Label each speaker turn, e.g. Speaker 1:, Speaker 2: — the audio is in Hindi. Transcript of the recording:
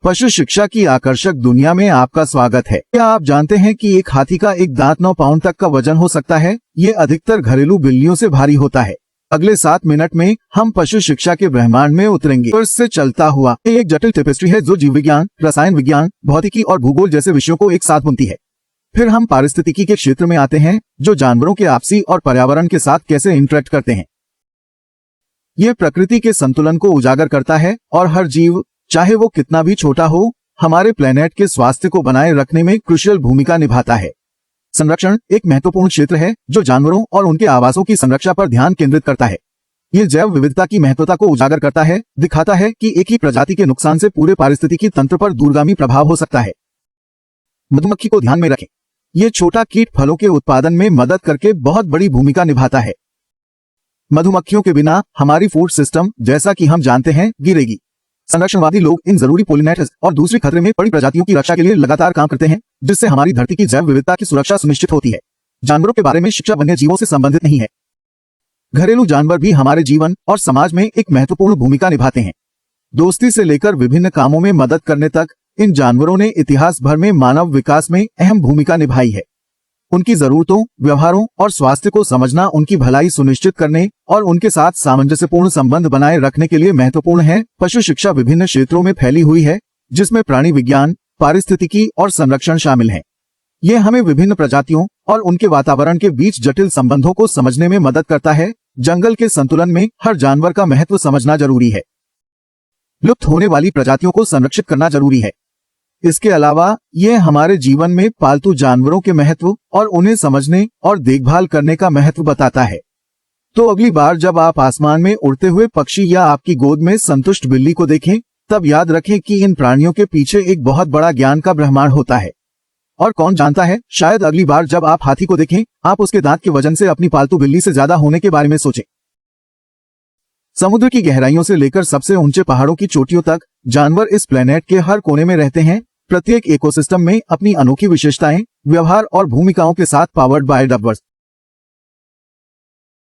Speaker 1: पशु शिक्षा की आकर्षक दुनिया में आपका स्वागत है। क्या आप जानते हैं कि एक हाथी का एक दांत 9 पाउंड तक का वजन हो सकता है? ये अधिकतर घरेलू बिल्लियों से भारी होता है। अगले 7 मिनट में हम पशु शिक्षा के ब्रह्मांड में उतरेंगे। तो इससे चलता हुआ ये एक जटिल टेपेस्ट्री है जो जीव विज्ञान, रसायन विज्ञान, भौतिकी और भूगोल जैसे विषयों को एक साथ बुनती है। फिर हम पारिस्थितिकी के क्षेत्र में आते हैं, जो जानवरों के आपसी और पर्यावरण के साथ कैसे इंटरेक्ट करते हैं। ये प्रकृति के संतुलन को उजागर करता है और हर जीव, चाहे वो कितना भी छोटा हो, हमारे प्लेनेट के स्वास्थ्य को बनाए रखने में क्रुशियल भूमिका निभाता है। संरक्षण एक महत्वपूर्ण क्षेत्र है जो जानवरों और उनके आवासों की संरक्षा पर ध्यान केंद्रित करता है। ये जैव विविधता की महत्वता को उजागर करता है, दिखाता है कि एक ही प्रजाति के नुकसान से पूरे पारिस्थितिकी तंत्र पर दूरगामी प्रभाव हो सकता है। मधुमक्खी को ध्यान में रखें। ये छोटा कीट फलों के उत्पादन में मदद करके बहुत बड़ी भूमिका निभाता है। मधुमक्खियों के बिना हमारी फूड सिस्टम, जैसा कि हम जानते हैं, गिरेगी। संरक्षणवादी लोग इन जरूरी पोलिनेटर्स और दूसरी खतरे में पड़ी प्रजातियों की रक्षा के लिए लगातार काम करते हैं, जिससे हमारी धरती की जैव विविधता की सुरक्षा सुनिश्चित होती है। जानवरों के बारे में शिक्षा वन्य जीवों से संबंधित नहीं है। घरेलू जानवर भी हमारे जीवन और समाज में एक महत्वपूर्ण भूमिका निभाते हैं। दोस्ती से लेकर विभिन्न कामों में मदद करने तक इन जानवरों ने इतिहास भर में मानव विकास में अहम भूमिका निभाई है। उनकी जरूरतों, व्यवहारों और स्वास्थ्य को समझना उनकी भलाई सुनिश्चित करने और उनके साथ सामंजस्यपूर्ण संबंध बनाए रखने के लिए महत्वपूर्ण है। पशु शिक्षा विभिन्न क्षेत्रों में फैली हुई है, जिसमें प्राणी विज्ञान, पारिस्थितिकी और संरक्षण शामिल हैं। ये हमें विभिन्न प्रजातियों और उनके वातावरण के बीच जटिल संबंधों को समझने में मदद करता है। जंगल के संतुलन में हर जानवर का महत्व समझना जरूरी है। लुप्त होने वाली प्रजातियों को संरक्षित करना जरूरी है। इसके अलावा यह हमारे जीवन में पालतू जानवरों के महत्व और उन्हें समझने और देखभाल करने का महत्व बताता है। तो अगली बार जब आप आसमान में उड़ते हुए पक्षी या आपकी गोद में संतुष्ट बिल्ली को देखें, तब याद रखें कि इन प्राणियों के पीछे एक बहुत बड़ा ज्ञान का ब्रह्मांड होता है। और कौन जानता है, शायद अगली बार जब आप हाथी को देखें, आप उसके दांत के वजन से अपनी पालतू बिल्ली से ज्यादा होने के बारे में सोचें। समुद्र की गहराइयों से लेकर सबसे ऊंचे पहाड़ों की चोटियों तक जानवर इस प्लेनेट के हर कोने में रहते हैं। प्रत्येक इकोसिस्टम में अपनी अनोखी विशेषताएं, व्यवहार और भूमिकाओं के साथ पावर्ड बाय डबवर्स।